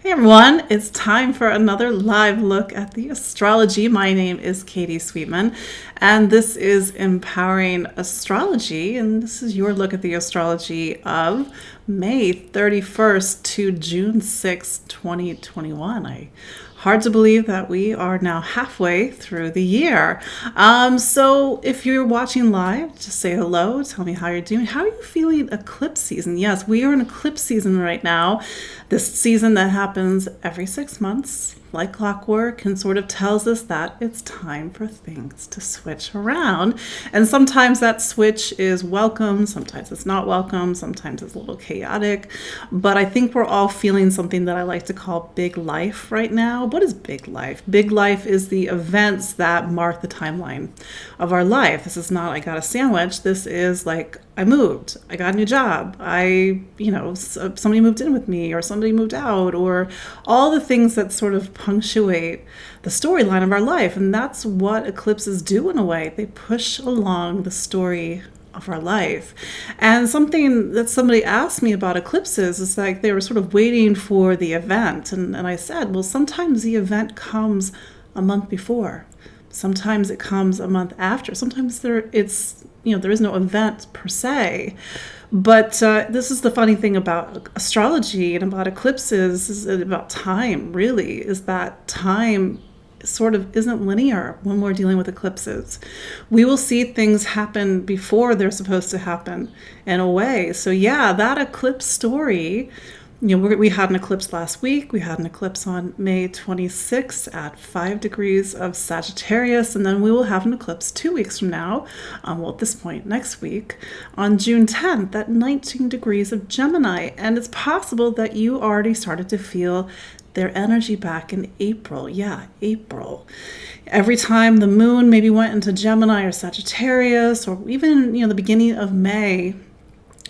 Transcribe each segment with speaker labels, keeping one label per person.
Speaker 1: Hey everyone, it's time for another live look at the astrology. My name is Katie Sweetman, and this is Empowering Astrology, and this is your look at the astrology of May 31st to June 6th, 2021. Hard to believe that we are now halfway through the year. So if you're watching live, just say hello, tell me how you're doing. How are you feeling eclipse season? Yes, we are in eclipse season right now. This season that happens every 6 months, like clockwork, and sort of tells us that it's time for things to switch around. And sometimes that switch is welcome, sometimes it's not welcome, sometimes it's a little chaotic. But I think we're all feeling something that I like to call big life right now. What is big life? Big life is the events that mark the timeline of our life. This is not, I got a sandwich. This is like, I moved, I got a new job, somebody moved in with me, or somebody moved out, or all the things that sort of punctuate the storyline of our life. And that's what eclipses do in a way. They push along the story of our life. And something that somebody asked me about eclipses is like they were sort of waiting for the event. And I said, well, sometimes the event comes a month before. Sometimes it comes a month after. Sometimes there is no event per se. But this is the funny thing about astrology and about eclipses, is about time, really, is that time sort of isn't linear when we're dealing with eclipses. We will see things happen before they're supposed to happen in a way. So yeah, that eclipse story, we had an eclipse last week. We had an eclipse on May 26th at 5 degrees of Sagittarius. And then we will have an eclipse 2 weeks from now, at this point, next week, on June 10th at 19 degrees of Gemini. And it's possible that you already started to feel their energy back in April. Yeah, April. Every time the moon maybe went into Gemini or Sagittarius, or even, the beginning of May,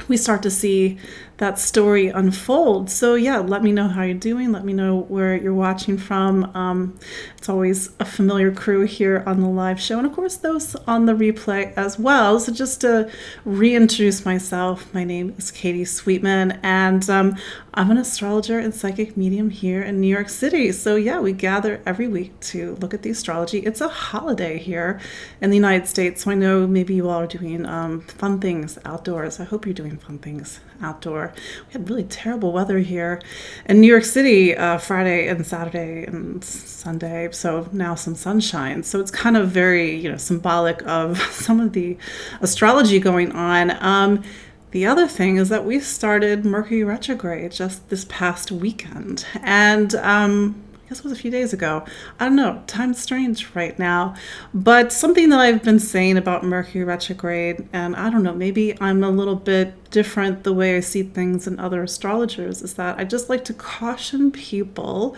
Speaker 1: we start to see that story unfold. So yeah, let me know how you're doing. Let me know where you're watching from. It's always a familiar crew here on the live show, and of course those on the replay as well. So just to reintroduce myself, my name is Katie Sweetman, and I'm an astrologer and psychic medium here in New York City. So yeah, we gather every week to look at the astrology. It's a holiday here in the United States, so I know maybe you all are doing fun things outdoors. I hope you're doing fun things outdoor. We had really terrible weather here in New York City Friday and Saturday and Sunday, so now some sunshine. So it's kind of very, symbolic of some of the astrology going on. The other thing is that we started Mercury retrograde just this past weekend, and I guess it was a few days ago. I don't know, time's strange right now, but something that I've been saying about Mercury retrograde, and I don't know, maybe I'm a little bit different the way I see things than other astrologers, is that I just like to caution people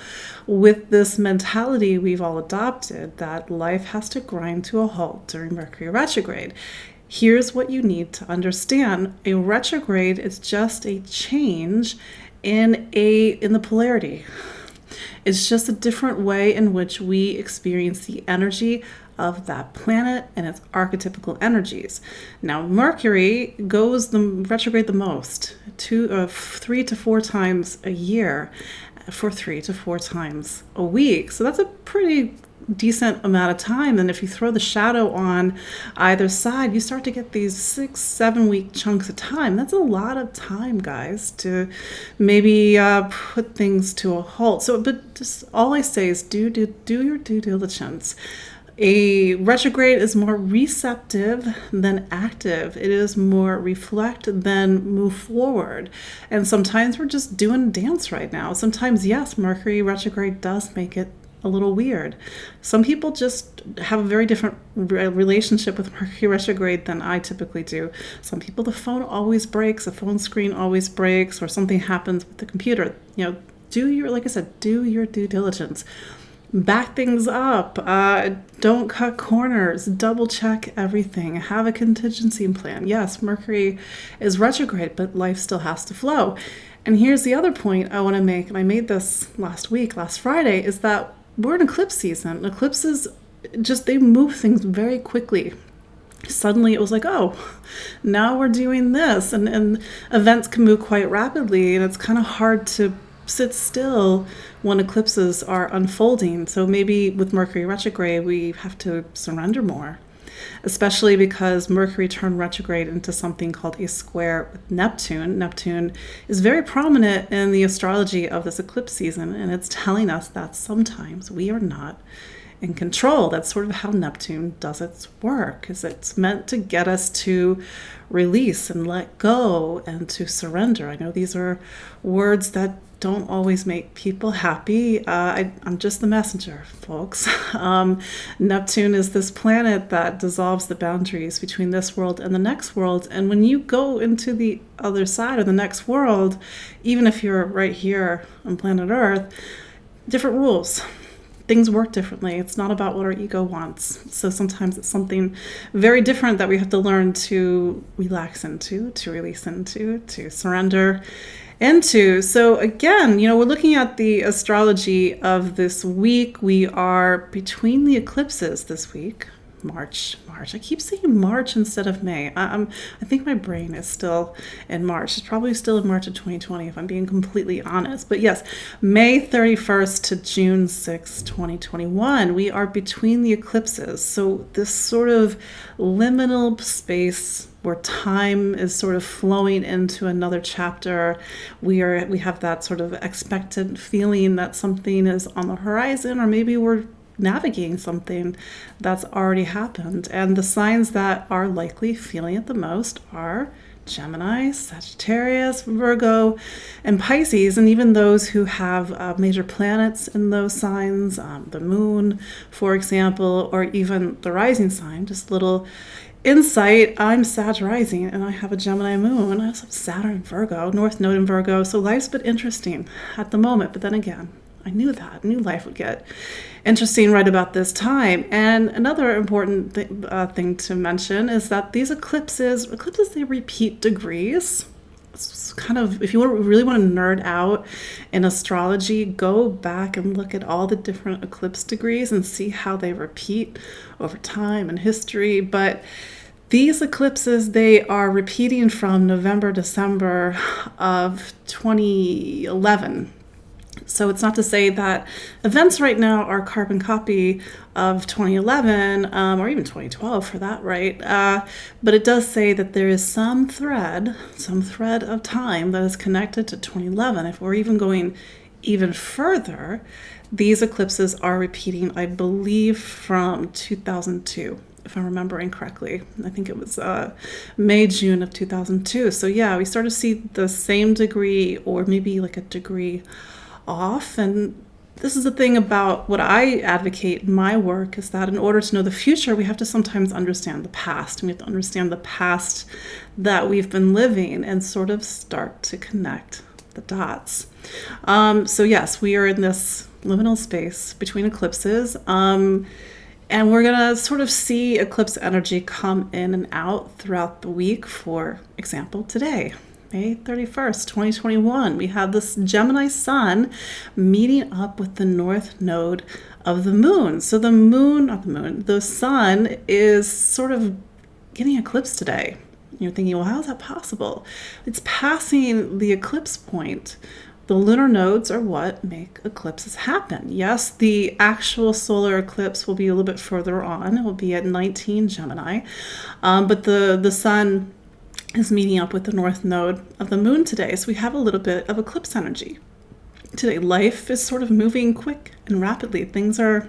Speaker 1: with this mentality we've all adopted that life has to grind to a halt during Mercury retrograde. Here's what you need to understand. A retrograde is just a change in the polarity. It's just a different way in which we experience the energy of that planet and its archetypical energies. Now, Mercury goes the retrograde the most, 3 to 4 times a year for 3 to 4 times a week. So that's a pretty decent amount of time. And if you throw the shadow on either side, you start to get these 6-7 week chunks of time. That's a lot of time, guys, to maybe put things to a halt. So, but just all I say is do your due diligence. A retrograde is more receptive than active. It is more reflect than move forward. And sometimes we're just doing a dance right now. Sometimes, yes, Mercury retrograde does make it a little weird. Some people just have a very different relationship with Mercury retrograde than I typically do. Some people, the phone always breaks, the phone screen always breaks, or something happens with the computer. Do your due diligence. Back things up. Don't cut corners. Double check everything. Have a contingency plan. Yes, Mercury is retrograde, but life still has to flow. And here's the other point I want to make, and I made this last Friday, is that we're in eclipse season. Eclipses they move things very quickly. Suddenly it was like, oh, now we're doing this, and events can move quite rapidly, and it's kind of hard to sit still when eclipses are unfolding. So maybe with Mercury retrograde, we have to surrender more, especially because Mercury turned retrograde into something called a square with Neptune. Neptune is very prominent in the astrology of this eclipse season, and it's telling us that sometimes we are not in control. That's sort of how Neptune does its work, is it's meant to get us to release and let go and to surrender. I know these are words that don't always make people happy. I'm just the messenger, folks. Neptune is this planet that dissolves the boundaries between this world and the next world. And when you go into the other side of the next world, even if you're right here on planet Earth, different rules. Things work differently. It's not about what our ego wants. So sometimes it's something very different that we have to learn to relax into, to release into, to surrender into. So again, we're looking at the astrology of this week. We are between the eclipses this week. March. I keep saying March instead of May. I think my brain is still in March. It's probably still in March of 2020 if I'm being completely honest. But yes, May 31st to June 6th, 2021, we are between the eclipses. So this sort of liminal space where time is sort of flowing into another chapter. We have that sort of expectant feeling that something is on the horizon, or maybe we're navigating something that's already happened. And the signs that are likely feeling it the most are Gemini, Sagittarius, Virgo, and Pisces. And even those who have major planets in those signs, the moon, for example, or even the rising sign. Just a little insight, I'm Sag rising and I have a Gemini moon. I also have Saturn in Virgo, North Node in Virgo. So life's been interesting at the moment, but then again, I knew life would get interesting right about this time. And another important thing to mention is that these eclipses, they repeat degrees. It's kind of, if you really want to nerd out in astrology, go back and look at all the different eclipse degrees and see how they repeat over time and history. But these eclipses, they are repeating from November, December of 2011. So it's not to say that events right now are carbon copy of 2011 or even 2012 for that, right? But it does say that there is some thread of time that is connected to 2011. If we're even going even further, these eclipses are repeating, I believe, from 2002. If I'm remembering correctly. I think it was May, June of 2002. So yeah, we start to see the same degree or maybe like a degree off. And this is the thing about what I advocate in my work, is that in order to know the future, we have to sometimes understand the past. And we have to understand the past that we've been living and sort of start to connect the dots. So yes, we are in this liminal space between eclipses. And we're going to sort of see eclipse energy come in and out throughout the week. For example, today, May 31st, 2021, we have this Gemini sun meeting up with the north node of the moon. So the sun is sort of getting eclipsed today. You're thinking, well, how is that possible? It's passing the eclipse point. The lunar nodes are what make eclipses happen. Yes, the actual solar eclipse will be a little bit further on. It will be at 19 Gemini. But the sun is meeting up with the north node of the moon today. So we have a little bit of eclipse energy today. Life is sort of moving quick and rapidly. Things are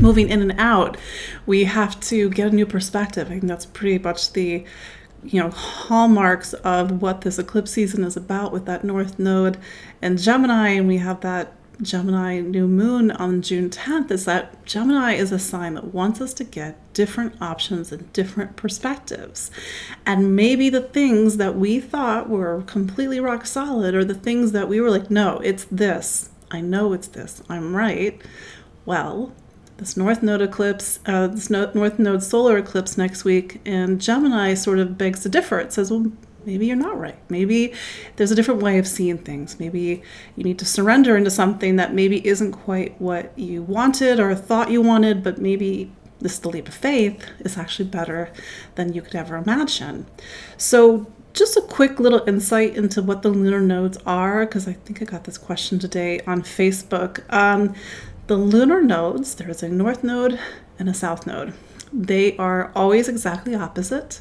Speaker 1: moving in and out. We have to get a new perspective. I think that's pretty much the hallmarks of what this eclipse season is about, with that north node and Gemini. And we have that Gemini new moon on June 10th, is that Gemini is a sign that wants us to get different options and different perspectives. And maybe the things that we thought were completely rock solid, or the things that we were like, no, it's this. I know it's this. I'm right. Well, this North Node eclipse, North Node solar eclipse next week, and Gemini sort of begs to differ. It says, well, maybe you're not right. Maybe there's a different way of seeing things. Maybe you need to surrender into something that maybe isn't quite what you wanted or thought you wanted, but maybe the leap of faith is actually better than you could ever imagine. So just a quick little insight into what the lunar nodes are, because I think I got this question today on Facebook. The lunar nodes, there is a north node and a south node. They are always exactly opposite,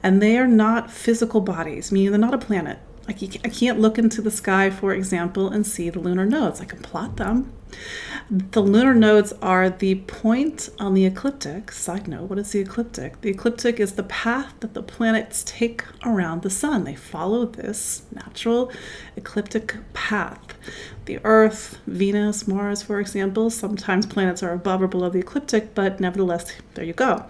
Speaker 1: and they are not physical bodies, meaning they're not a planet. Like I can't look into the sky, for example, and see the lunar nodes. I can plot them. The lunar nodes are the point on the ecliptic. Side note, what is the ecliptic? The ecliptic is the path that the planets take around the sun. They follow this natural ecliptic path. The Earth, Venus, Mars, for example, sometimes planets are above or below the ecliptic, but nevertheless, there you go.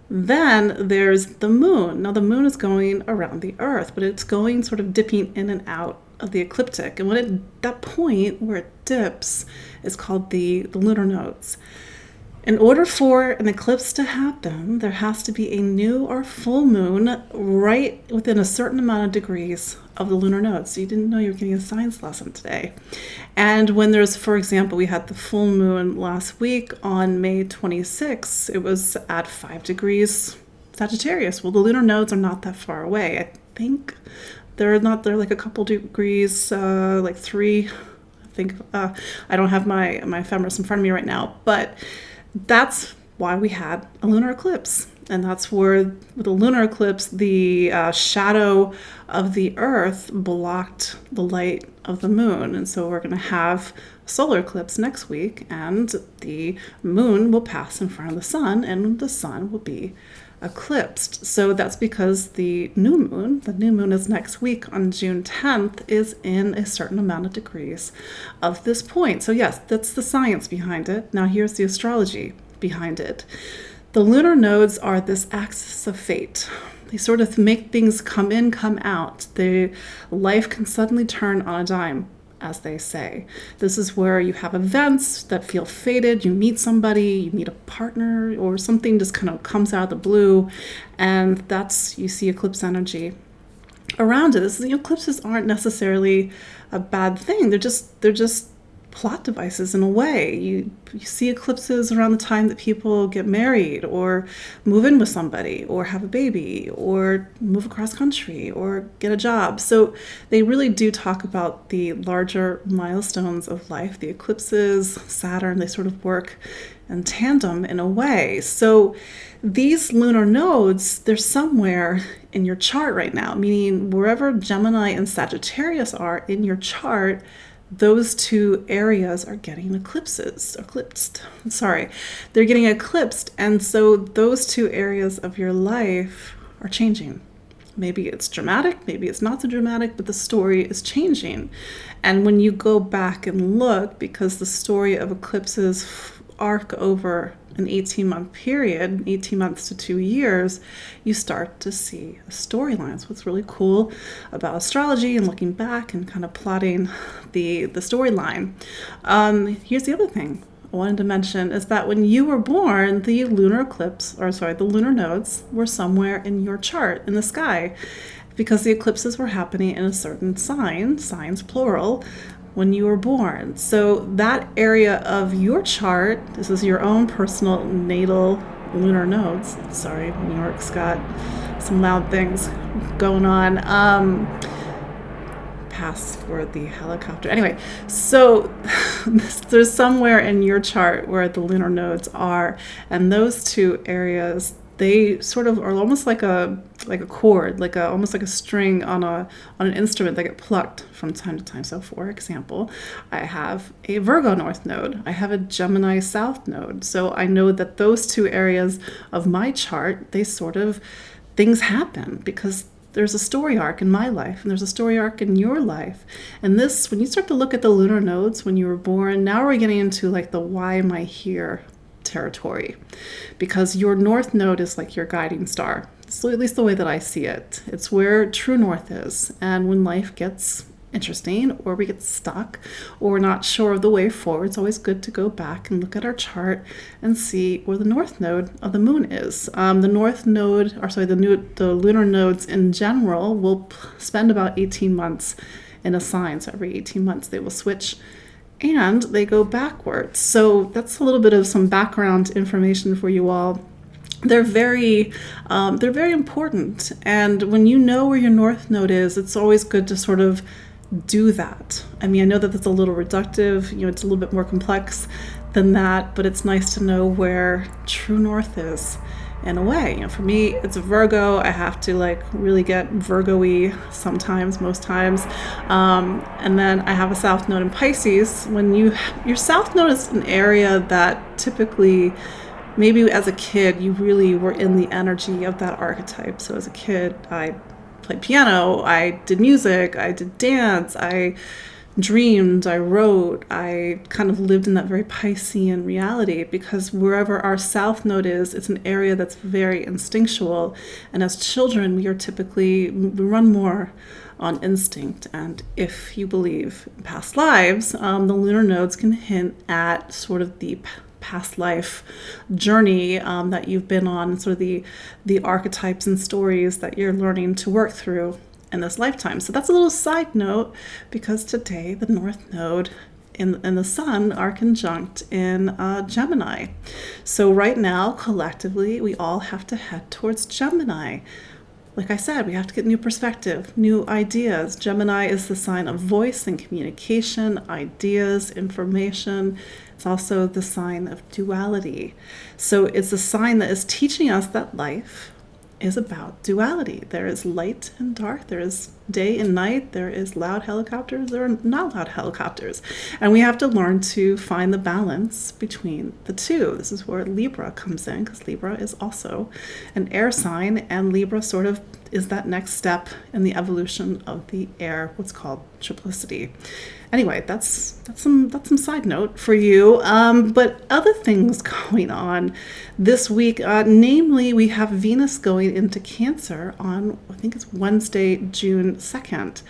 Speaker 1: Then there's the moon. Now the moon is going around the Earth, but it's going sort of dipping in and out of the ecliptic. And that point where it dips is called the lunar nodes. In order for an eclipse to happen, there has to be a new or full moon right within a certain amount of degrees of the lunar nodes. So you didn't know you were getting a science lesson today. And when there's, for example, we had the full moon last week on May 26th, it was at 5 degrees Sagittarius. Well, the lunar nodes are not that far away. I think they're like a couple degrees, like 3. I think I don't have my ephemeris in front of me right now, but that's why we had a lunar eclipse. And that's where, with the lunar eclipse, the shadow of the Earth blocked the light of the moon. And so we're going to have a solar eclipse next week, and the moon will pass in front of the sun, and the sun will be eclipsed. So that's because the new moon is next week on June 10th, is in a certain amount of degrees of this point. So yes, that's the science behind it. Now here's the astrology behind it. The lunar nodes are this axis of fate. They sort of make things come in, come out. Life can suddenly turn on a dime, as they say. This is where you have events that feel fated. You meet somebody, you meet a partner, or something just kind of comes out of the blue, and you see eclipse energy around it. Eclipses aren't necessarily a bad thing. They're just plot devices in a way. You see eclipses around the time that people get married, or move in with somebody, or have a baby, or move across country, or get a job. So they really do talk about the larger milestones of life. The eclipses, Saturn, they sort of work in tandem in a way. So these lunar nodes, they're somewhere in your chart right now, meaning wherever Gemini and Sagittarius are in your chart, those two areas are getting eclipsed. They're getting eclipsed. And so those two areas of your life are changing. Maybe it's dramatic, maybe it's not so dramatic, but the story is changing. And when you go back and look, because the story of eclipses arc over an 18-month period, 18 months to 2 years, you start to see a storyline. So what's really cool about astrology and looking back and kind of plotting the storyline. Here's the other thing I wanted to mention is that when you were born, the lunar nodes were somewhere in your chart in the sky, because the eclipses were happening in a certain signs plural, when you were born. So that area of your chart, this is your own personal natal lunar nodes. Sorry, New York's got some loud things going on. Pass for the helicopter. Anyway, so there's somewhere in your chart where the lunar nodes are, and those two areas, they sort of are almost like a chord, almost like a string on an instrument that get plucked from time to time. So for example, I have a Virgo north node, I have a Gemini south node. So I know that those two areas of my chart, things happen because there's a story arc in my life, and there's a story arc in your life. And this, when you start to look at the lunar nodes when you were born, now we're getting into like the why am I here territory, because your north node is like your guiding star. So at least the way that I see it, it's where true north is. And when life gets interesting, or we get stuck, or we're not sure of the way forward, it's always good to go back and look at our chart and see where the north node of the moon is. The lunar nodes in general will spend about 18 months in a sign. So every 18 months they will switch and they go backwards. So that's a little bit of some background information for you all they're very important. And when you know where your North Node is, it's always good to sort of do that. I mean, I know that that's a little reductive, it's a little bit more complex than that, but it's nice to know where true North is in a way. For me, it's Virgo. I have to really get Virgo-y sometimes, most times. And then I have a South Node in Pisces. When your South Node is an area that typically, maybe as a kid, you really were in the energy of that archetype. So as a kid, I played piano, I did music, I did dance, I dreamed, I wrote, I kind of lived in that very Piscean reality, because wherever our South Node is, it's an area that's very instinctual. And as children, we run more on instinct. And if you believe in past lives, the lunar nodes can hint at sort of the past life journey that you've been on, sort of the archetypes and stories that you're learning to work through in this lifetime. So that's a little side note, because today the North Node and the Sun are conjunct in Gemini. So right now, collectively, we all have to head towards Gemini. Like I said, we have to get new perspective, new ideas. Gemini is the sign of voice and communication, ideas, information. It's also the sign of duality. So it's a sign that is teaching us that life is about duality. There is light and dark. There is day and night. There is loud helicopters. There are not loud helicopters. And we have to learn to find the balance between the two. This is where Libra comes in, because Libra is also an air sign, and Libra sort of is that next step in the evolution of the air, what's called triplicity. Anyway, that's some side note for you. But other things going on this week, namely, we have Venus going into Cancer on, I think it's Wednesday, June 2nd.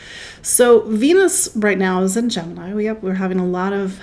Speaker 1: So Venus right now is in Gemini. We're having a lot of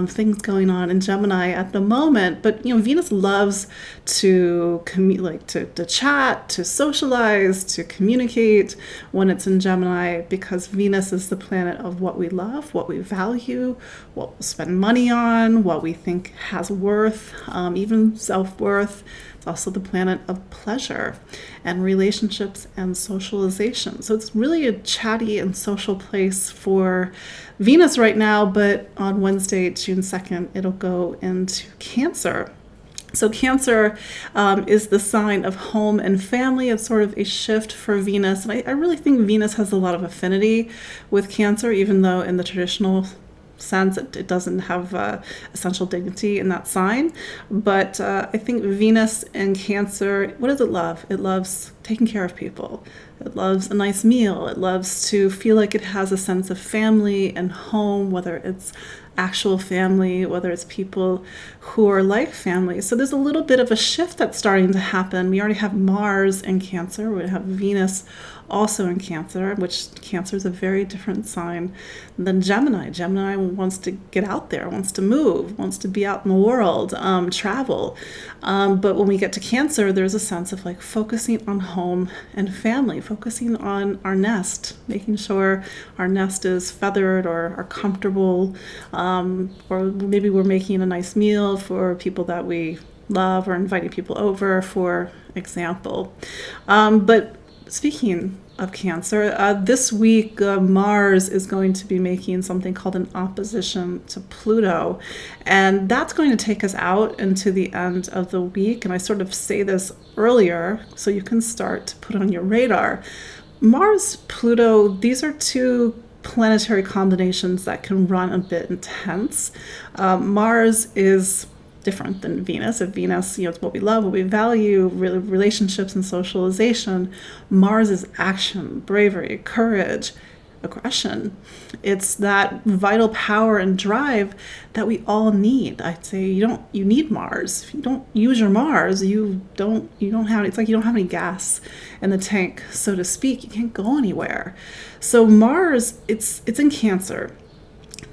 Speaker 1: things going on in Gemini at the moment. But Venus loves to to chat, to socialize, to communicate when it's in Gemini, because Venus is the planet of what we love, what we value, what we'll spend money on, what we think has worth, even self-worth. It's also the planet of pleasure and relationships and socialization. So it's really a chatty and social place for Venus right now, but on Wednesday, June 2nd, it'll go into Cancer. So Cancer is the sign of home and family. It's sort of a shift for Venus. And I really think Venus has a lot of affinity with Cancer, even though in the traditional sense it doesn't have essential dignity in that sign. But I think Venus and Cancer, what does it love? It loves taking care of people. It loves a nice meal. It loves to feel like it has a sense of family and home, whether it's actual family, whether it's people who are like family. So there's a little bit of a shift that's starting to happen. We already have Mars in Cancer. We have Venus also in Cancer, which Cancer is a very different sign than Gemini. Gemini wants to get out there, wants to move, wants to be out in the world, travel. But when we get to Cancer, there's a sense of focusing on home and family, focusing on our nest, making sure our nest is feathered or are comfortable, or maybe we're making a nice meal for people that we love, or inviting people over, for example. But speaking of Cancer, this week Mars is going to be making something called an opposition to Pluto, and that's going to take us out into the end of the week. And I sort of say this earlier so you can start to put on your radar. Mars, Pluto, these are two planetary combinations that can run a bit intense. Mars is different than Venus. If Venus, it's what we love, what we value, relationships and socialization. Mars is action, bravery, courage, aggression. It's that vital power and drive that we all need. I'd say you need Mars. If you don't use your Mars, you don't have, it's like you don't have any gas in the tank, so to speak. You can't go anywhere. So Mars, it's in Cancer.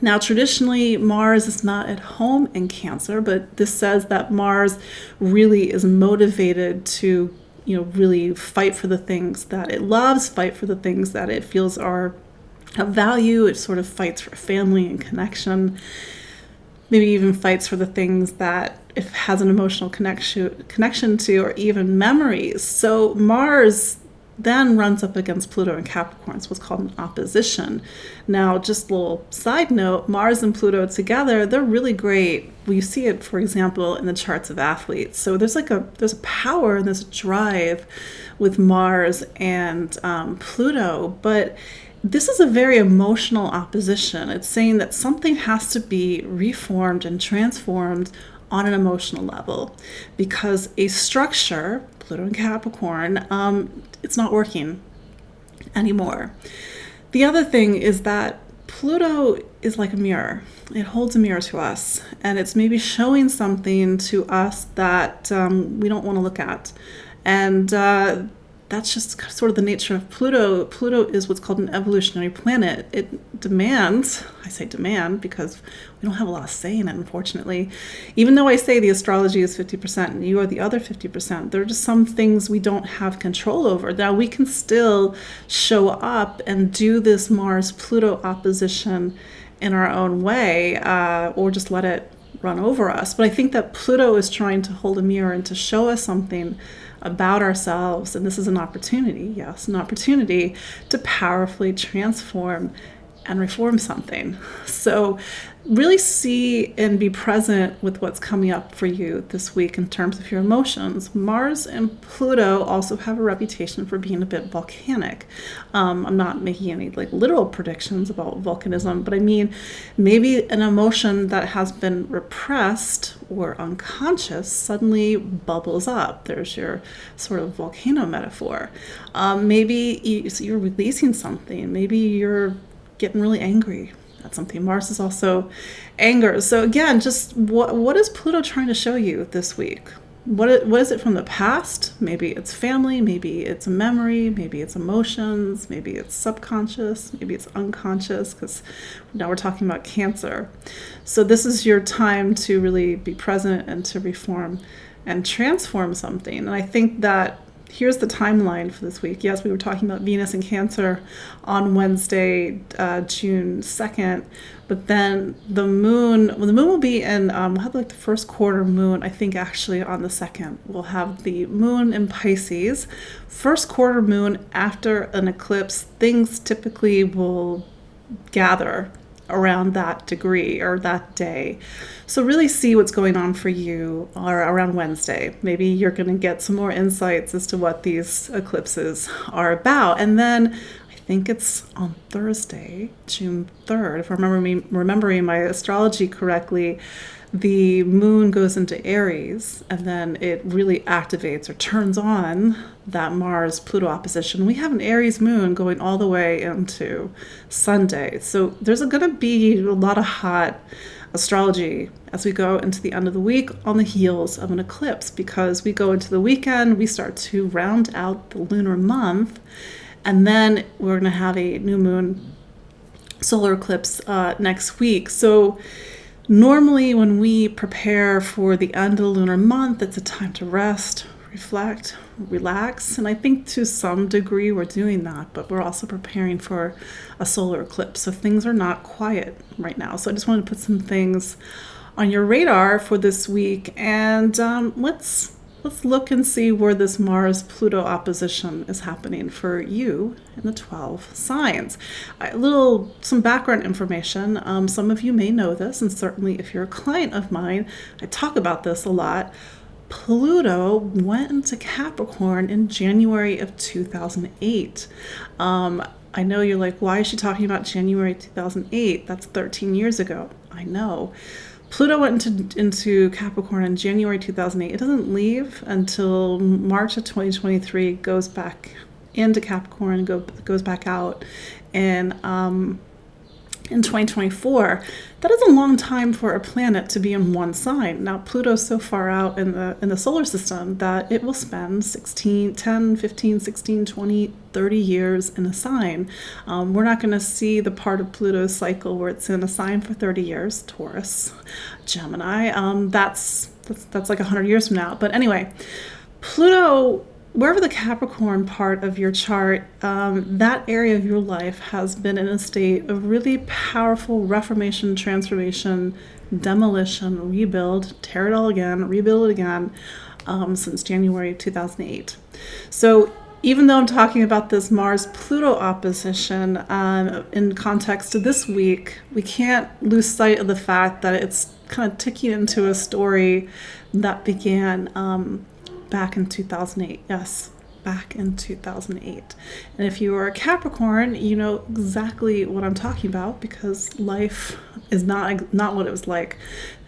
Speaker 1: Now, traditionally, Mars is not at home in Cancer, but this says that Mars really is motivated to, really fight for the things that it loves, fight for the things that it feels are of value. It sort of fights for family and connection. maybe even fights for the things that it has an emotional connection to, or even memories. So Mars then runs up against Pluto and Capricorn. It's what's called an opposition. Now, just a little side note, Mars and Pluto together, they're really great. You see it, for example, in the charts of athletes. So there's a power and there's a drive with Mars and Pluto, but this is a very emotional opposition. It's saying that something has to be reformed and transformed on an emotional level, because a structure, Pluto and Capricorn, it's not working anymore. The other thing is that Pluto is like a mirror. It holds a mirror to us, and it's maybe showing something to us that we don't want to look at. And that's just sort of the nature of Pluto. Pluto is what's called an evolutionary planet. It demands, I say demand because we don't have a lot of say in it, unfortunately. Even though I say the astrology is 50% and you are the other 50%, there are just some things we don't have control over. Now, we can still show up and do this Mars-Pluto opposition in our own way, or just let it run over us. But I think that Pluto is trying to hold a mirror and to show us something about ourselves, and this is an opportunity, yes, an opportunity to powerfully transform and reform something. So really see and be present with what's coming up for you this week in terms of your emotions. Mars and Pluto also have a reputation for being a bit volcanic. I'm not making any literal predictions about volcanism, but I mean maybe an emotion that has been repressed or unconscious suddenly bubbles up. There's your sort of volcano metaphor. Maybe you're releasing something. Maybe you're getting really angry at something. Mars is also anger. So again, just what is Pluto trying to show you this week? What is it from the past? Maybe it's family, maybe it's a memory, maybe it's emotions, maybe it's subconscious, maybe it's unconscious, because now we're talking about Cancer. So this is your time to really be present and to reform and transform something. And I think that here's the timeline for this week. Yes, we were talking about Venus in Cancer on Wednesday, June 2nd, but then the moon will be in, we'll have the first quarter moon, I think actually on the 2nd. We'll have the moon in Pisces. First quarter moon after an eclipse, things typically will gather around that degree or that day. So really see what's going on for you around Wednesday. Maybe you're going to get some more insights as to what these eclipses are about. And then I think it's on Thursday, June 3rd, if I'm remembering my astrology correctly, the moon goes into Aries, and then it really activates or turns on that Mars-Pluto opposition. We have an Aries moon going all the way into Sunday. So there's going to be a lot of hot astrology as we go into the end of the week on the heels of an eclipse, because we go into the weekend, we start to round out the lunar month, and then we're going to have a new moon solar eclipse next week. So normally when we prepare for the end of the lunar month, it's a time to rest, reflect, relax. And I think to some degree we're doing that, but we're also preparing for a solar eclipse. So things are not quiet right now. So I just wanted to put some things on your radar for this week. And let's look and see where this Mars-Pluto opposition is happening for you in the 12 signs. Some background information. Some of you may know this, and certainly if you're a client of mine, I talk about this a lot. Pluto went into Capricorn in January of 2008. I know you're like, why is she talking about January 2008? That's 13 years ago. I know. Pluto went into Capricorn in January 2008. It doesn't leave until March of 2023, goes back into Capricorn, goes back out in 2024. That is a long time for a planet to be in one sign. Now, Pluto's so far out in the solar system that it will spend 10, 15, 16, 20, 30 years in a sign. We're not going to see the part of Pluto's cycle where it's in a sign for 30 years, Taurus, Gemini. That's like 100 years from now. But anyway, Pluto wherever the Capricorn part of your chart, that area of your life has been in a state of really powerful reformation, transformation, demolition, rebuild, tear it all again, rebuild it again, since January of 2008. So even though I'm talking about this Mars-Pluto opposition in context to this week, we can't lose sight of the fact that it's kind of ticking into a story that began back in 2008. Yes, back in 2008. And if you are a Capricorn, you know exactly what I'm talking about, because life is not what it was like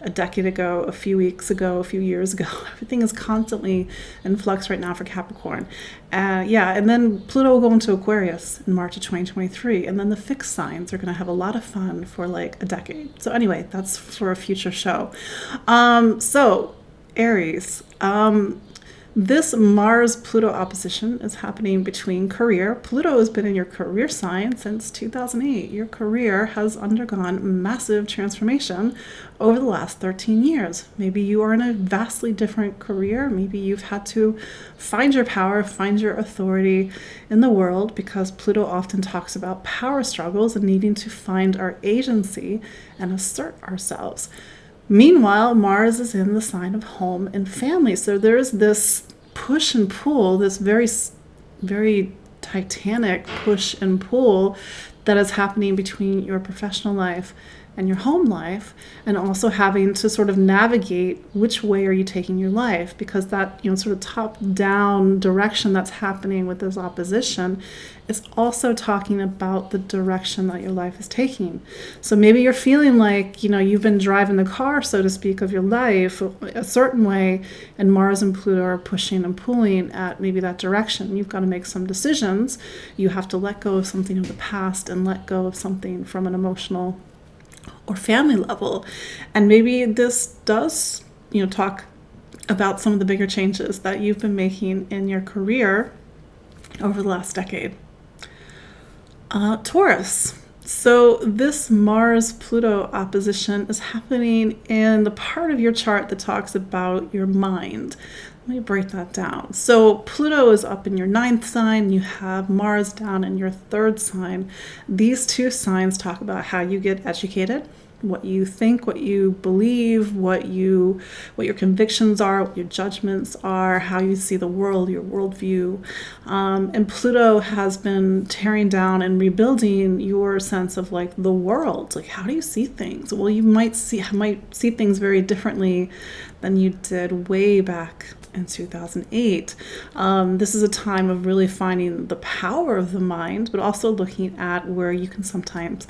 Speaker 1: a decade ago, a few weeks ago, a few years ago. Everything is constantly in flux right now for Capricorn. And then Pluto will go into Aquarius in March of 2023, and then the fixed signs are going to have a lot of fun for like a decade. So anyway, that's for a future show. So Aries. This Mars-Pluto opposition is happening between career. Pluto has been in your career sign since 2008. Your career has undergone massive transformation over the last 13 years. Maybe you are in a vastly different career. Maybe you've had to find your power, find your authority in the world, because Pluto often talks about power struggles and needing to find our agency and assert ourselves. Meanwhile, Mars is in the sign of home and family. So there's this push and pull, this very, very titanic push and pull that is happening between your professional life and your home life, and also having to sort of navigate which way are you taking your life, because that, you know, sort of top-down direction that's happening with this opposition is also talking about the direction that your life is taking. So maybe you're feeling like, you know, you've been driving the car, so to speak, of your life a certain way, and Mars and Pluto are pushing and pulling at maybe that direction. You've got to make some decisions. You have to let go of something of the past and let go of something from an emotional or family level. And maybe this does, you know, talk about some of the bigger changes that you've been making in your career over the last decade. Taurus. So this Mars-Pluto opposition is happening in the part of your chart that talks about your mind. Let me break that down. So Pluto is up in your 9th sign. You have Mars down in your 3rd sign. These two signs talk about how you get educated, what you think, what you believe, what your convictions are, what your judgments are, how you see the world, your worldview. And Pluto has been tearing down and rebuilding your sense of like the world. Like, how do you see things? Well, you might see things very differently than you did way back in 2008. This is a time of really finding the power of the mind, but also looking at where you can sometimes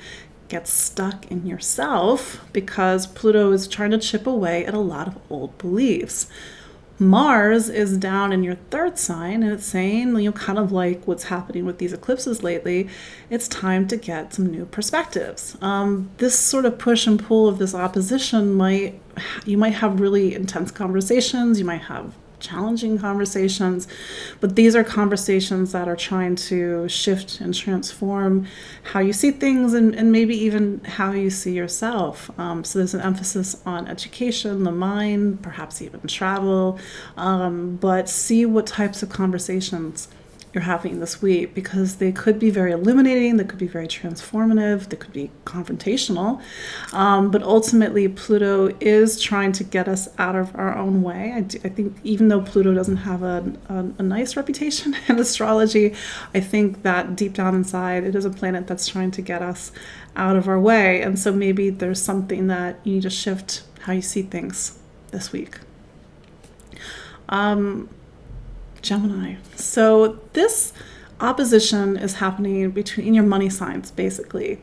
Speaker 1: get stuck in yourself, because Pluto is trying to chip away at a lot of old beliefs. Mars is down in your 3rd sign, and it's saying, you know, kind of like what's happening with these eclipses lately, it's time to get some new perspectives. This sort of push and pull of this opposition you might have really intense conversations, you might have challenging conversations, but these are conversations that are trying to shift and transform how you see things, and maybe even how you see yourself. So there's an emphasis on education, the mind, perhaps even travel, but see what types of conversations you're having this week, because they could be very illuminating, they could be very transformative, they could be confrontational, but ultimately Pluto is trying to get us out of our own way. I think even though Pluto doesn't have a nice reputation in astrology, I think that deep down inside it is a planet that's trying to get us out of our way. And so maybe there's something that you need to shift how you see things this week. Gemini. So this opposition is happening between your money signs, basically.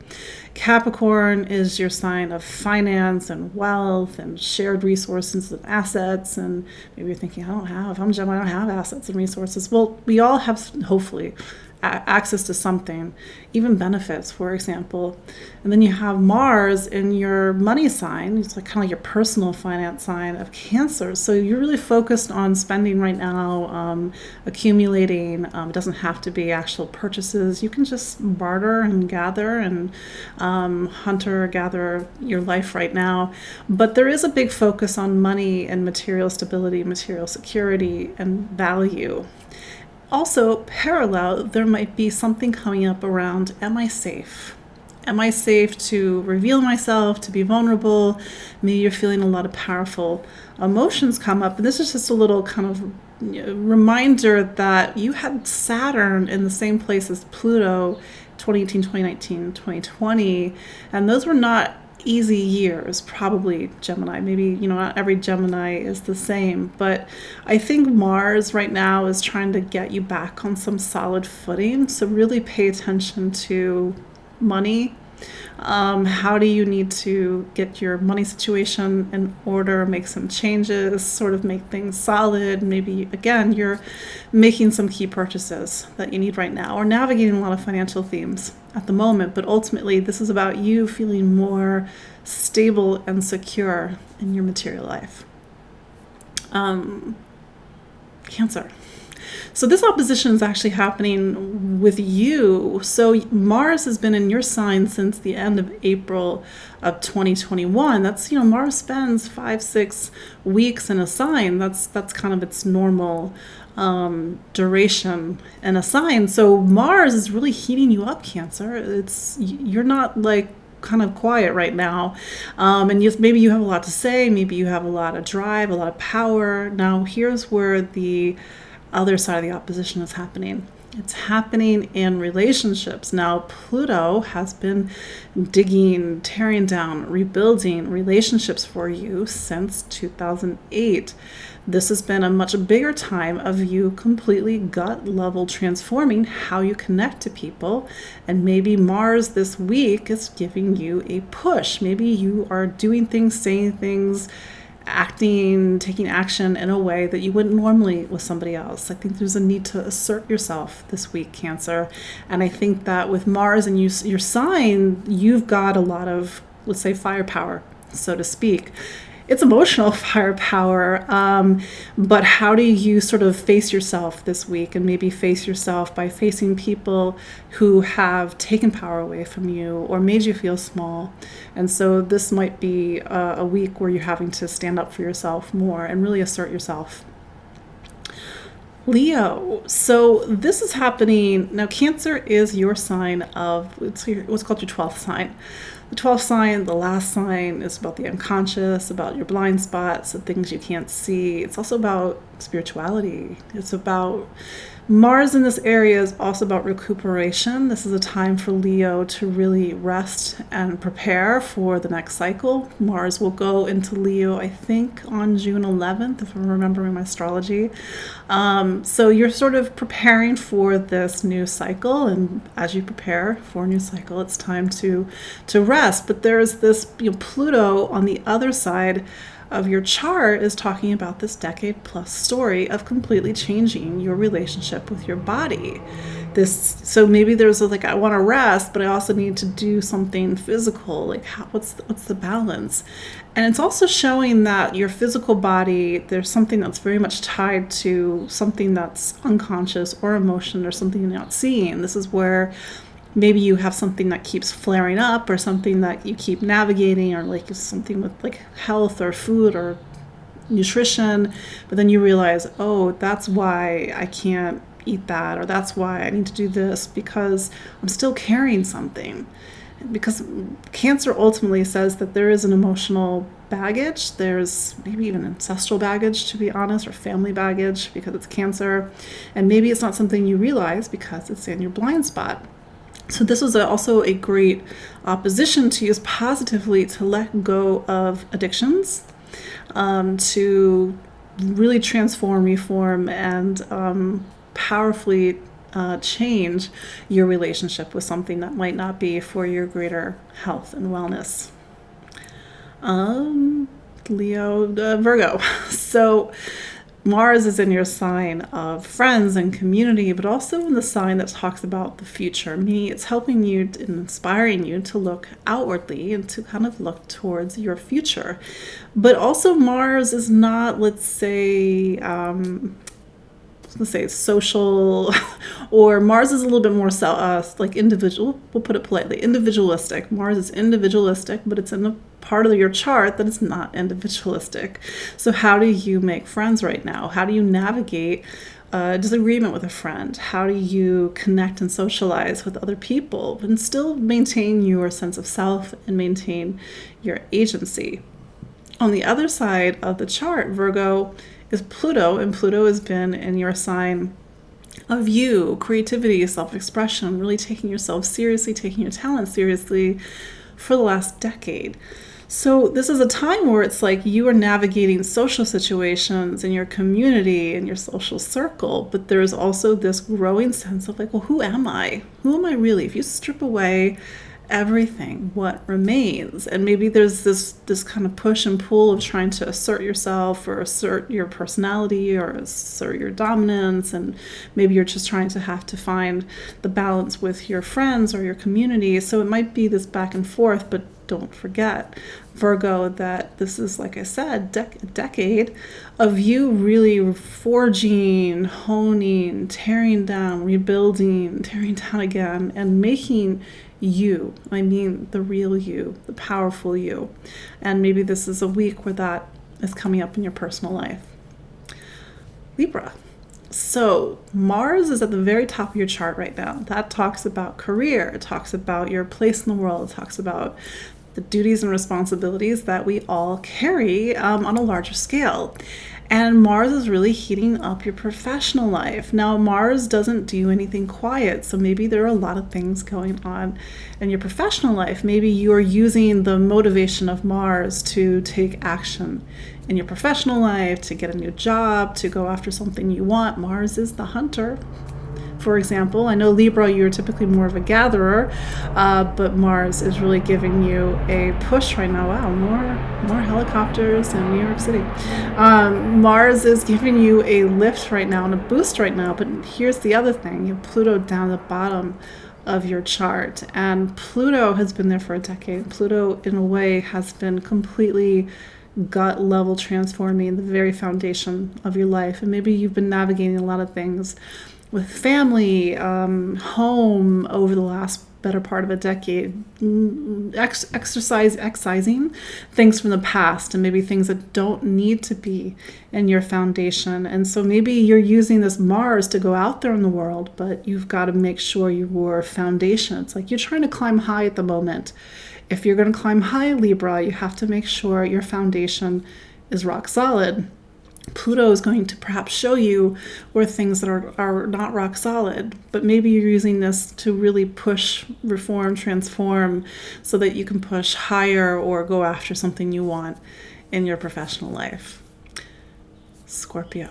Speaker 1: Capricorn is your sign of finance and wealth and shared resources and assets. And maybe you're thinking, I'm Gemini, I don't have assets and resources. Well, we all have, hopefully, access to something, even benefits, for example. And then you have Mars in your money sign. It's like kind of like your personal finance sign of Cancer. So you're really focused on spending right now, accumulating. It doesn't have to be actual purchases. You can just barter and gather and hunter-gatherer your life right now. But there is a big focus on money and material stability, material security, and value. also parallel, there might be something coming up around, am I safe? Am I safe to reveal myself, to be vulnerable? Maybe you're feeling a lot of powerful emotions come up. And this is just a little kind of reminder that you had Saturn in the same place as Pluto, 2018, 2019, 2020. And those were not easy years, probably, Gemini. Maybe, not every Gemini is the same. But I think Mars right now is trying to get you back on some solid footing. So really pay attention to money. How do you need to get your money situation in order, make some changes, sort of make things solid? Maybe, again, you're making some key purchases that you need right now, or navigating a lot of financial themes at the moment. But ultimately, this is about you feeling more stable and secure in your material life. Cancer. So this opposition is actually happening with you. So Mars has been in your sign since the end of April of 2021. That's, Mars spends 5-6 weeks in a sign. That's kind of its normal duration in a sign. So Mars is really heating you up, Cancer. You're not like kind of quiet right now, and maybe you have a lot to say. Maybe you have a lot of drive, a lot of power. Now here's where the other side of the opposition is happening. It's happening in relationships. Now, Pluto has been digging, tearing down, rebuilding relationships for you since 2008. This has been a much bigger time of you completely gut level transforming how you connect to people. And maybe Mars this week is giving you a push. Maybe you are doing things, saying things, acting, taking action in a way that you wouldn't normally with somebody else. I think there's a need to assert yourself this week, Cancer. And I think that with Mars and your sign, you've got a lot of, let's say, firepower, so to speak. It's emotional firepower, but how do you sort of face yourself this week, and maybe face yourself by facing people who have taken power away from you or made you feel small? And so this might be a week where you're having to stand up for yourself more and really assert yourself. Leo. So this is happening now. Cancer is your sign of what's called your 12th sign. The 12th sign, the last sign, is about the unconscious, about your blind spots, the things you can't see. It's also about spirituality. It's about Mars in this area is also about recuperation. This is a time for Leo to really rest and prepare for the next cycle. Mars will go into Leo, I think, on June 11th, if I'm remembering my astrology. So you're sort of preparing for this new cycle, and as you prepare for a new cycle, it's time to rest. But there's this, Pluto on the other side of your chart is talking about this decade plus story of completely changing your relationship with your body. So maybe there's I want to rest, but I also need to do something physical. What's the balance? And it's also showing that your physical body, there's something that's very much tied to something that's unconscious or emotion or something you're not seeing. This is where maybe you have something that keeps flaring up, or something that you keep navigating, or something with health or food or nutrition, but then you realize, oh, that's why I can't eat that, or that's why I need to do this, because I'm still carrying something. Because Cancer ultimately says that there is an emotional baggage. There's maybe even ancestral baggage, to be honest, or family baggage, because it's Cancer. And maybe it's not something you realize because it's in your blind spot. So this was also a great opposition to use positively to let go of addictions, to really transform, reform, and powerfully change your relationship with something that might not be for your greater health and wellness. Virgo. So Mars is in your sign of friends and community, but also in the sign that talks about the future. Meaning it's helping you and inspiring you to look outwardly and to kind of look towards your future. But also Mars is not, let's say social, or Mars is a little bit more individual. We'll put it politely, individualistic. Mars is individualistic, but it's in a part of your chart that is not individualistic. So how do you make friends right now? How do you navigate a disagreement with a friend? How do you connect and socialize with other people and still maintain your sense of self and maintain your agency? On the other side of the chart, Virgo is Pluto, and Pluto has been in your sign of you, creativity, self-expression, really taking yourself seriously, taking your talent seriously for the last decade. So this is a time where it's like you are navigating social situations in your community and your social circle, but there's also this growing sense of like, well, who am I? Who am I really? If you strip away everything, what remains? And maybe there's this kind of push and pull of trying to assert yourself or assert your personality or assert your dominance, and maybe you're just trying to have to find the balance with your friends or your community. So it might be this back and forth, but don't forget, Virgo, that this is, like I said, a decade of you really forging, honing, tearing down, rebuilding, tearing down again, and making you, I mean the real you, the powerful you. And maybe this is a week where that is coming up in your personal life. Libra. So Mars is at the very top of your chart right now. That talks about career. It talks about your place in the world. It talks about the duties and responsibilities that we all carry on a larger scale. And Mars is really heating up your professional life. Now, Mars doesn't do anything quiet, so maybe there are a lot of things going on in your professional life. Maybe you are using the motivation of Mars to take action in your professional life, to get a new job, to go after something you want. Mars is the hunter. For example, I know Libra, you're typically more of a gatherer, but Mars is really giving you a push right now. Wow, more helicopters in New York City. Mars is giving you a lift right now and a boost right now, but here's the other thing. You have Pluto down the bottom of your chart, and Pluto has been there for a decade. Pluto, in a way, has been completely gut level transforming the very foundation of your life, and maybe you've been navigating a lot of things with family, home over the last better part of a decade, excising things from the past and maybe things that don't need to be in your foundation. And so maybe you're using this Mars to go out there in the world, but you've got to make sure your foundation, it's like you're trying to climb high at the moment. If you're going to climb high, Libra, you have to make sure your foundation is rock solid. Pluto is going to perhaps show you where things that are not rock solid, but maybe you're using this to really push, reform, transform so that you can push higher or go after something you want in your professional life. Scorpio.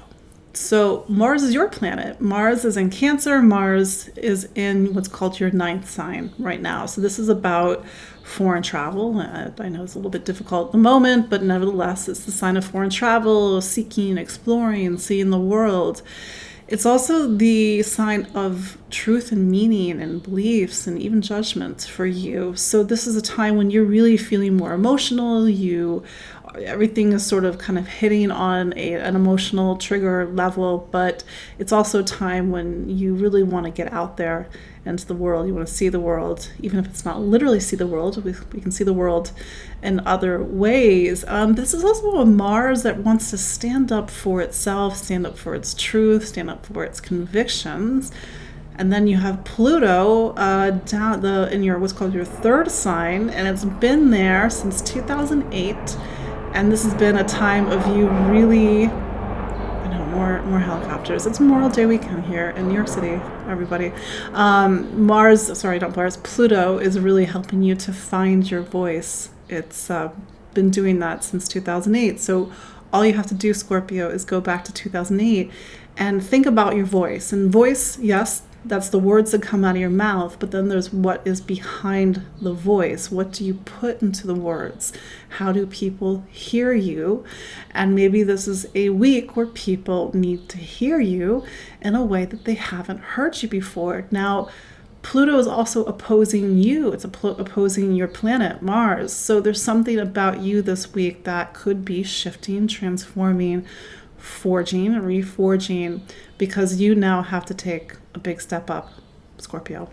Speaker 1: So Mars is your planet. Mars is in Cancer. Mars is in what's called your 9th sign right now. So this is about foreign travel. I know it's a little bit difficult at the moment, but nevertheless, it's the sign of foreign travel, seeking, exploring, seeing the world. It's also the sign of truth and meaning and beliefs and even judgment for you. So this is a time when you're really feeling more emotional. Everything is sort of kind of hitting on an emotional trigger level, but it's also a time when you really want to get out there into the world. You want to see the world, even if it's not literally see the world. We can see the world in other ways. This is also a Mars that wants to stand up for itself, stand up for its truth, stand up for its convictions. And then you have Pluto down in your what's called your 3rd sign, and it's been there since 2008. And this has been a time of you really, more helicopters. It's Memorial Day weekend here in New York City, everybody. Pluto is really helping you to find your voice. It's been doing that since 2008. So all you have to do, Scorpio, is go back to 2008 and think about your voice. And voice, yes, that's the words that come out of your mouth, but then there's what is behind the voice. What do you put into the words? How do people hear you? And maybe this is a week where people need to hear you in a way that they haven't heard you before. Now, Pluto is also opposing you. It's opposing your planet, Mars. So there's something about you this week that could be shifting, transforming, forging, reforging, because you now have to take a big step up, Scorpio.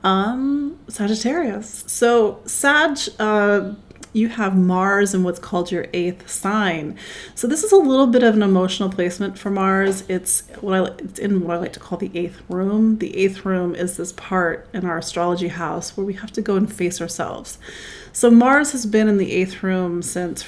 Speaker 1: Sagittarius. So Sag you have Mars in what's called your 8th sign. So this is a little bit of an emotional placement for Mars. It's in what I like to call the 8th room. The 8th room is this part in our astrology house where we have to go and face ourselves. So Mars has been in the 8th room since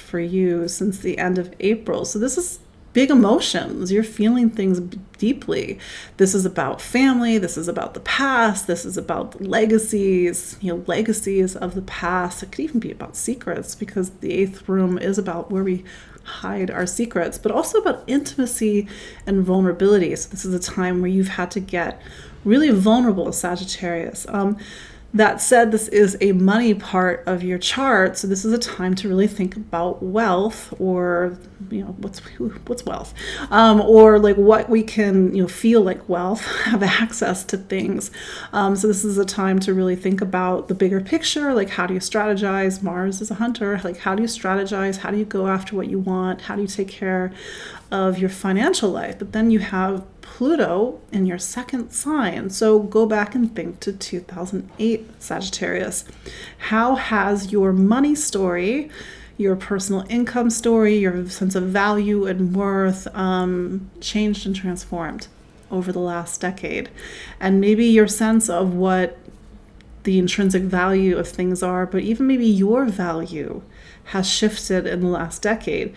Speaker 1: the end of April. So this is big emotions. You're feeling things deeply. This is about family. This is about the past. This is about legacies, legacies of the past. It could even be about secrets, because the 8th room is about where we hide our secrets, but also about intimacy and vulnerability. So this is a time where you've had to get really vulnerable, Sagittarius. That said, this is a money part of your chart, so this is a time to really think about wealth, or what's wealth, or like what we can feel like wealth, have access to things. So this is a time to really think about the bigger picture, like how do you strategize? Mars is a hunter. Like, how do you strategize? How do you go after what you want? How do you take care of your financial life? But then you have Pluto in your 2nd sign. So go back and think to 2008, Sagittarius. How has your money story, your personal income story, your sense of value and worth changed and transformed over the last decade? And maybe your sense of what the intrinsic value of things are, but even maybe your value has shifted in the last decade.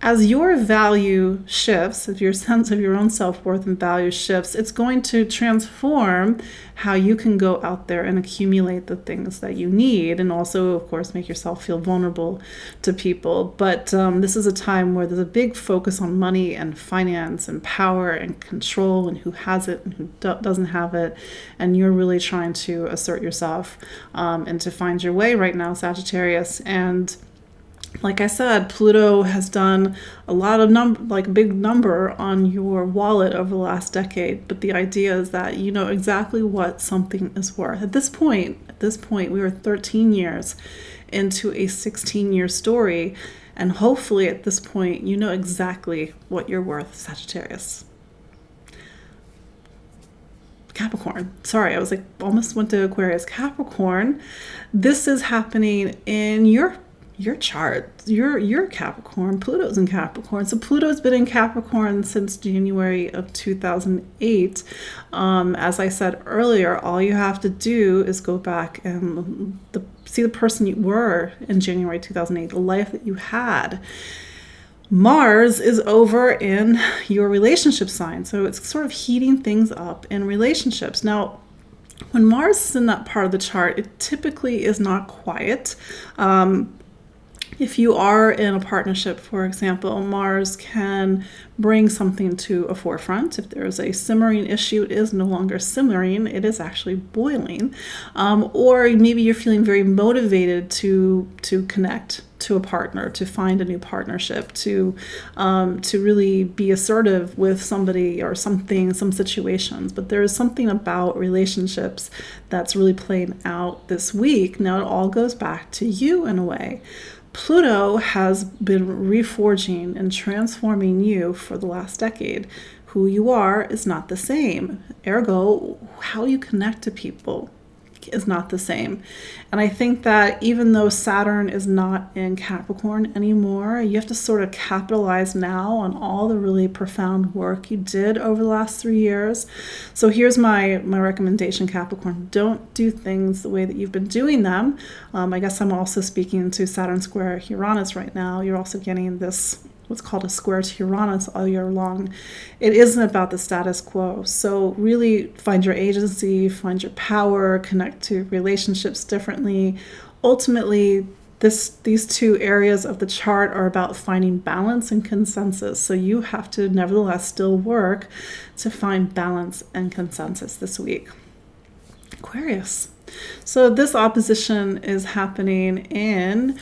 Speaker 1: As your value shifts, if your sense of your own self-worth and value shifts, it's going to transform how you can go out there and accumulate the things that you need, and also, of course, make yourself feel vulnerable to people. But this is a time where there's a big focus on money and finance and power and control, and who has it and who doesn't have it. And you're really trying to assert yourself and to find your way right now, Sagittarius. And like I said, Pluto has done a lot of big number on your wallet over the last decade. But the idea is that you know exactly what something is worth. At this point, we were 13 years into a 16-year story. And hopefully at this point, you know exactly what you're worth, Sagittarius. Capricorn. Sorry, I was almost went to Aquarius. Capricorn, this is happening in your chart. You're Capricorn. Pluto's in Capricorn. So Pluto's been in Capricorn since January of 2008. As I said earlier, all you have to do is go back and see the person you were in January 2008, the life that you had. Mars is over in your relationship sign. So it's sort of heating things up in relationships. Now, when Mars is in that part of the chart, it typically is not quiet. If you are in a partnership, for example, Mars can bring something to a forefront. If there's a simmering issue, it is no longer simmering, it is actually boiling. Or maybe you're feeling very motivated to connect to a partner, to find a new partnership, to really be assertive with somebody or something, some situations. But there is something about relationships that's really playing out this week. Now it all goes back to you in a way. Pluto has been reforging and transforming you for the last decade. Who you are is not the same. Ergo, how you connect to people is not the same. And I think that even though Saturn is not in Capricorn anymore, you have to sort of capitalize now on all the really profound work you did over the last 3 years. So here's my recommendation, Capricorn. Don't do things the way that you've been doing them. I guess I'm also speaking to Saturn square Uranus right now. You're also getting this what's called a square to Uranus all year long. It isn't about the status quo. So really find your agency, find your power, connect to relationships differently. Ultimately, these two areas of the chart are about finding balance and consensus. So you have to nevertheless still work to find balance and consensus this week. Aquarius. So this opposition is happening in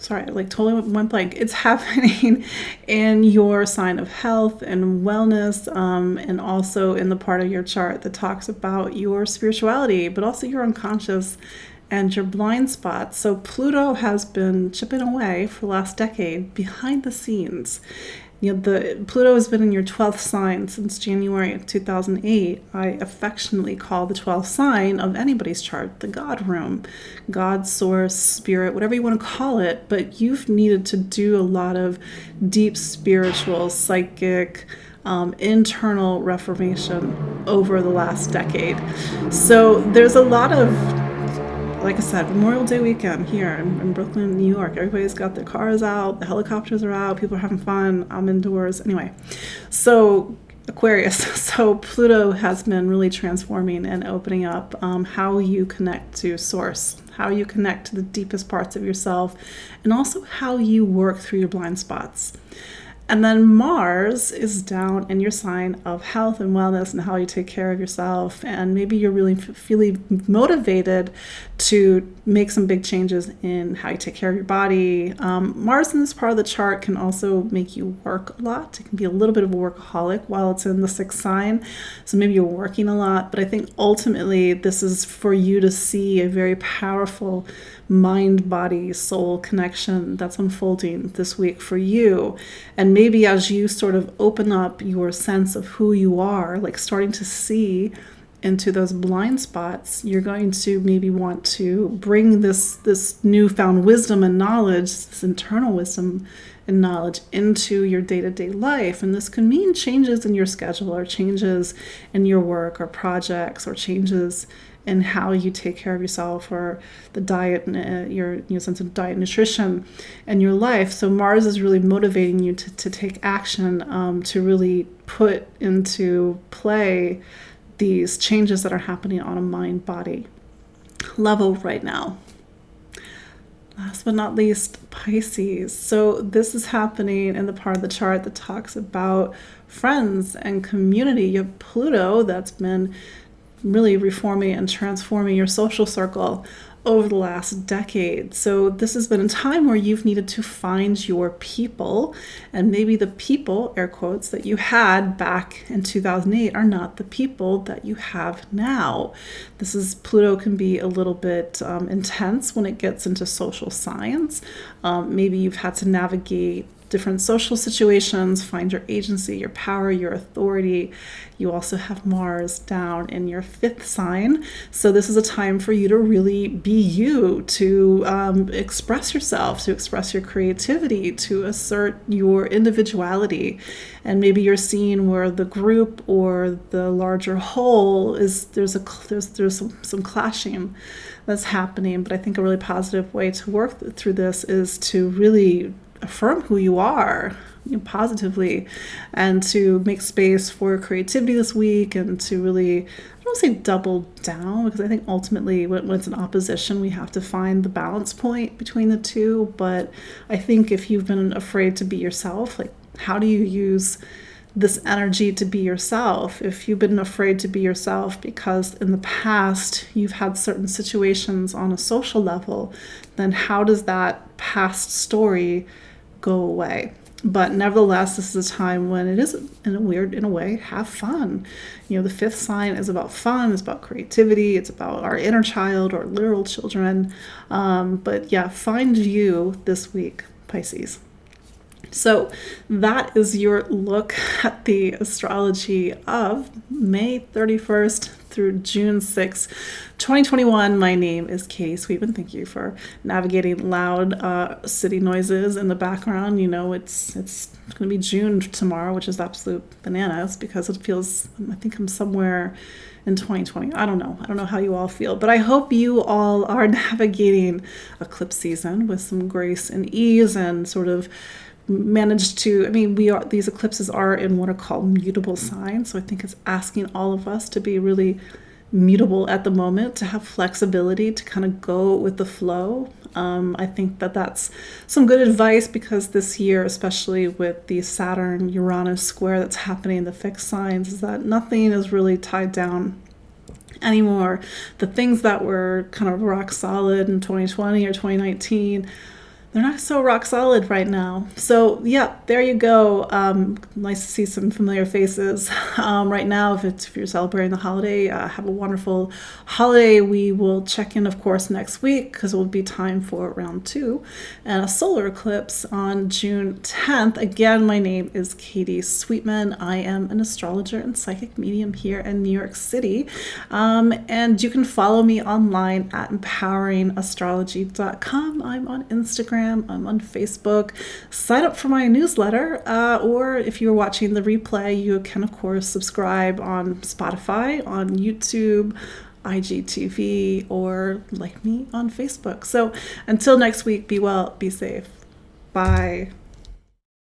Speaker 1: totally went blank. It's happening in your sign of health and wellness, and also in the part of your chart that talks about your spirituality, but also your unconscious and your blind spots. So Pluto has been chipping away for the last decade behind the scenes. The Pluto has been in your 12th sign since January of 2008. I affectionately call the 12th sign of anybody's chart the God room, God, source, spirit, whatever you want to call it. But you've needed to do a lot of deep spiritual, psychic, internal reformation over the last decade. So there's a lot of, like I said, Memorial Day weekend here in Brooklyn, New York. Everybody's got their cars out, the helicopters are out, people are having fun. I'm indoors. Anyway, so Aquarius. So Pluto has been really transforming and opening up how you connect to source, how you connect to the deepest parts of yourself, and also how you work through your blind spots. And then Mars is down in your sign of health and wellness and how you take care of yourself. And maybe you're really feeling motivated to make some big changes in how you take care of your body. Mars in this part of the chart can also make you work a lot. It can be a little bit of a workaholic while it's in the 6th sign. So maybe you're working a lot. But I think ultimately this is for you to see a very powerful mind, body, soul connection that's unfolding this week for you. And maybe as you sort of open up your sense of who you are, like starting to see into those blind spots, you're going to maybe want to bring this newfound wisdom and knowledge, this internal wisdom and knowledge into your day-to-day life. And this can mean changes in your schedule or changes in your work or projects or changes in how you take care of yourself or the diet, your sense of diet, nutrition, and your life. So Mars is really motivating you to take action, to really put into play these changes that are happening on a mind-body level right now. Last but not least, Pisces. So this is happening in the part of the chart that talks about friends and community. You have Pluto that's been really reforming and transforming your social circle over the last decade. So this has been a time where you've needed to find your people, and maybe the people, air quotes, that you had back in 2008 are not the people that you have now. Pluto can be a little bit intense when it gets into social science. Maybe you've had to navigate different social situations, find your agency, your power, your authority. You also have Mars down in your 5th sign. So this is a time for you to really be you, to express yourself, to express your creativity, to assert your individuality. And maybe you're seeing where the group or the larger whole is, there's some clashing that's happening. But I think a really positive way to work through this is to really affirm who you are positively, and to make space for creativity this week, and to really, I don't want to say double down, because I think ultimately when it's an opposition, we have to find the balance point between the two. But I think if you've been afraid to be yourself, like how do you use this energy to be yourself? If you've been afraid to be yourself because in the past you've had certain situations on a social level, then how does that past story go away? But nevertheless, this is a time when it is, in a way, have fun. The 5th sign is about fun, it's about creativity, it's about our inner child or literal children. But yeah, find you this week, Pisces. So that is your look at the astrology of May 31st through June 6th, 2021. My name is Katie Sweetman. Thank you for navigating loud city noises in the background. It's going to be June tomorrow, which is absolute bananas because it feels, I think I'm somewhere in 2020. I don't know how you all feel, but I hope you all are navigating eclipse season with some grace and ease, and sort of managed to, these eclipses are in what are called mutable signs. So I think it's asking all of us to be really mutable at the moment, to have flexibility, to kind of go with the flow. I think that's some good advice, because this year, especially with the Saturn-Uranus square that's happening in the fixed signs, is that nothing is really tied down anymore. The things that were kind of rock solid in 2020 or 2019, they're not so rock solid right now. So yeah, there you go. Nice to see some familiar faces. Right now, if you're celebrating the holiday, have a wonderful holiday. We will check in, of course, next week because it will be time for round 2 and a solar eclipse on June 10th. Again, my name is Katie Sweetman. I am an astrologer and psychic medium here in New York City. And you can follow me online at empoweringastrology.com. I'm on Instagram. I'm on Facebook. Sign up for my newsletter, or if you're watching the replay, you can, of course, subscribe on Spotify, on YouTube, IGTV, or like me on Facebook. So until next week, be well, be safe. Bye.